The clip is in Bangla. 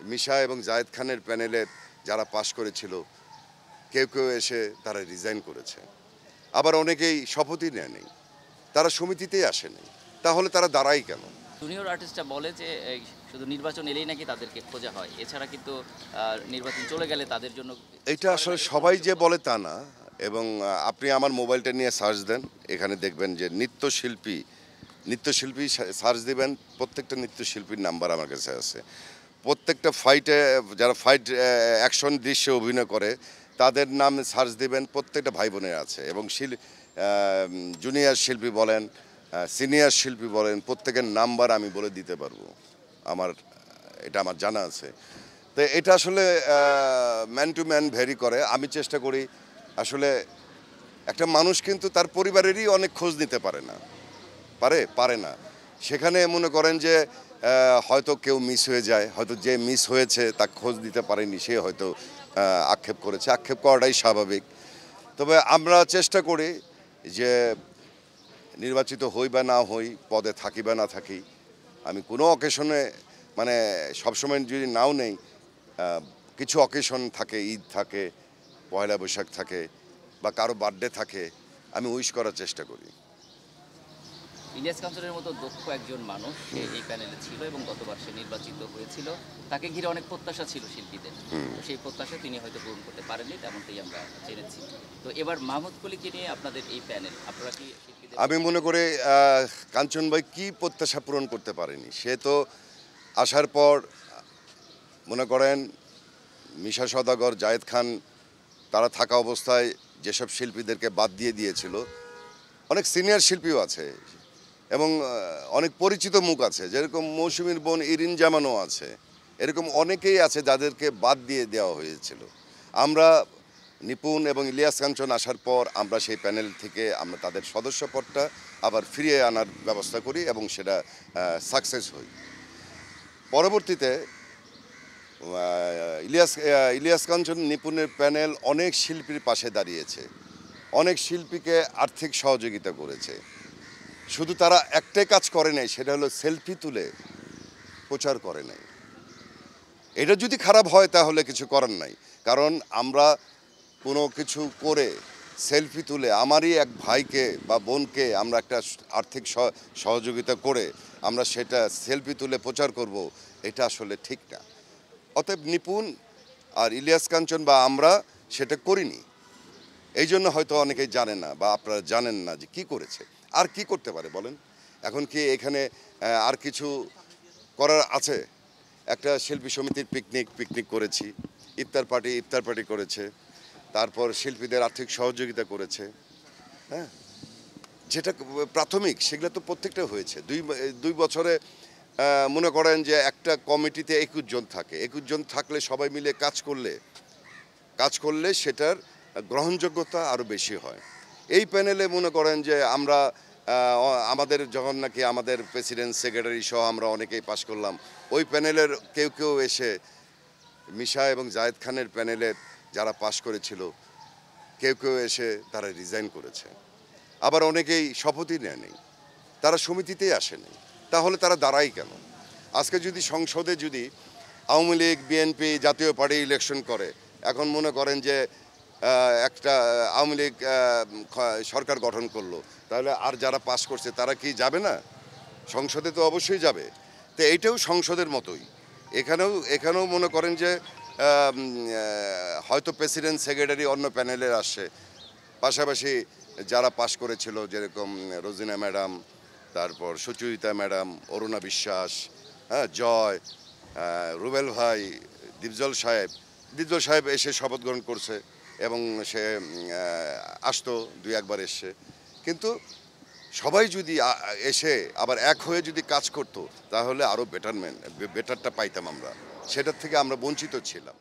মিশা এবং জায়েদ খানের প্যানেলের যারা পাশ করেছিল কেউ কেউ এসে তারা রিজাইন করেছে, আবার অনেকেই শপথই নেয়নি, তারা সমিতিতেই আসেনি। তাহলে তারা দাঁড়ায় কেন? জুনিয়র আর্টিস্টরা বলে যে এই শুধু নির্বাচন এলেই নাকি তাদেরকে খোঁজা হয়, এছাড়া কিন্তু নির্বাচন চলে গেলে তাদের জন্য এটা আসলে সবাই যে বলে তা না। এবং আপনি আমার মোবাইলটা নিয়ে সার্চ দেন, এখানে দেখবেন যে নৃত্যশিল্পী সার্চ দিবেন, প্রত্যেকটা নৃত্যশিল্পীর নাম্বার আমার কাছে আছে। প্রত্যেকটা ফাইটে যারা ফাইট অ্যাকশন দৃশ্যে অভিনয় করে তাদের নাম সার্চ দিবেন, প্রত্যেকটা ভাই বোনের আছে। এবং জুনিয়র শিল্পী বলেন, সিনিয়র শিল্পী বলেন, প্রত্যেকের নাম্বার আমি বলে দিতে পারবো। এটা আমার জানা আছে। তো এটা আসলে ম্যান টু ম্যান ভ্যারি করে। আমি চেষ্টা করি আসলে, একটা মানুষ কিন্তু তার পরিবারেরই অনেক খোঁজ নিতে পারে না। সেখানে মনে করেন যে হয়তো কেউ মিস হয়ে যায়, হয়তো যে মিস হয়েছে তা খোঁজ দিতে পারেনি, সে হয়তো আক্ষেপ করেছে। আক্ষেপ করাটাই স্বাভাবিক। তবে আমরা চেষ্টা করি যে নির্বাচিত হই বা না হই, পদে থাকি বা না থাকি, আমি কোনো অকেশনে মানে সবসময় যদি নাও নেই, কিছু অকেশন থাকে, ঈদ থাকে, পয়লা বৈশাখ থাকে বা কারো বার্থডে থাকে, আমি উইশ করার চেষ্টা করি। ইলিয়াস কাঞ্চনের মতো দক্ষ একজন মানুষ সে এই প্যানেলে ছিল এবং গতবার সে নির্বাচিত হয়েছিল। তাকে ঘিরে অনেক প্রত্যাশা ছিল শিল্পীদের, তো সেই প্রত্যাশা তিনি হয়তো পূরণ করতে পারেননি, তেমনটাই আমরা জেনেছি। তো এবার মাহমুদ কলিকে নিয়ে আপনাদের এই প্যানেল, আপনারা কি শিল্পীদের? আমি মনে করি কাঞ্চন ভাই কী প্রত্যাশা পূরণ করতে পারেনি। সে তো আসার পর মনে করেন মিশা সওদাগর, জায়েদ খান তারা থাকা অবস্থায় যেসব শিল্পীদেরকে বাদ দিয়ে দিয়েছিল, অনেক সিনিয়র শিল্পীও আছে এবং অনেক পরিচিত মুখ আছে, যেরকম মৌসুমীর বোন ইরিন জামানও আছে। এরকম অনেকেই আছে যাদেরকে বাদ দিয়ে দেওয়া হয়েছিল। আমরা নিপুণ এবং ইলিয়াস কাঞ্চন আসার পর আমরা সেই প্যানেল থেকে আমরা তাদের সদস্যপদটা আবার ফিরিয়ে আনার ব্যবস্থা করি এবং সেটা সাকসেস হই। পরবর্তীতে ইলিয়াস কাঞ্চন নিপুণের প্যানেল অনেক শিল্পীর পাশে দাঁড়িয়েছে, অনেক শিল্পীকে আর্থিক সহযোগিতা করেছে। শুধু তারা একটাই কাজ করে নাই, সেটা হলো সেলফি তুলে প্রচার করে নাই। এটা যদি খারাপ হয় তাহলে কিছু করার নাই, কারণ আমরা কোনো কিছু করে সেলফি তুলে আমারই এক ভাইকে বা বোনকে আমরা একটা আর্থিক সহযোগিতা করে আমরা সেটা সেলফি তুলে প্রচার করব, এটা আসলে ঠিক না। অতএব নিপুণ আর ইলিয়াস কাঞ্চন বা আমরা সেটা করিনি, এই জন্য হয়তো অনেকেই জানে না বা আপনারা জানেন না যে কী করেছে। আর কি করতে পারে বলেন? এখন কি এখানে আর কিছু করার আছে? একটা শিল্পী সমিতির পিকনিক করেছি, ইফতার পার্টি করেছে, তারপর শিল্পীদের আর্থিক সহযোগিতা করেছে। হ্যাঁ, যেটা প্রাথমিক সেগুলো তো প্রত্যেকটা হয়েছে। দুই বছরে মনে করেন যে একটা কমিটিতে 21 জন থাকে, 21 জন থাকলে সবাই মিলে কাজ করলে সেটার গ্রহণযোগ্যতা আরও বেশি হয়। এই প্যানেলে মনে করেন যে আমরা আমাদের যখন নাকি আমাদের প্রেসিডেন্ট সেক্রেটারি সহ আমরা অনেকেই পাশ করলাম, ওই প্যানেলের কেউ এসে মিশা এবং জায়েদ খানের প্যানেলের যারা পাশ করেছিল কেউ এসে তারা রিজাইন করেছে, আবার অনেকেই শপথই নেয়নি, তারা সমিতিতেই আসেনি। তাহলে তারা দাঁড়ায় কেন? আজকে যদি সংসদে যদি আওয়ামী লীগ, বিএনপি, জাতীয় পার্টি ইলেকশন করে, এখন মনে করেন যে একটা আওয়ামী লীগ সরকার গঠন করলো, তাহলে আর যারা পাস করছে তারা কি যাবে না? সংসদে তো অবশ্যই যাবে। তো এইটাও সংসদের মতোই, এখানেও মনে করেন যে হয়তো প্রেসিডেন্ট সেক্রেটারি অন্য প্যানেলের আসছে, পাশাপাশি যারা পাশ করেছিল যেরকম রোজিনা ম্যাডাম, তারপর সুচরিতা ম্যাডাম, অরুণা বিশ্বাস, হ্যাঁ, জয়, রুবেল ভাই, দীপজল সাহেব এসে শপথ গ্রহণ করছে এবং সে আসতো দুই একবার এসছে। কিন্তু সবাই যদি এসে আবার এক হয়ে যদি কাজ করতো তাহলে আরও বেটারটা পাইতাম আমরা, সেটার থেকে আমরা বঞ্চিত ছিলাম।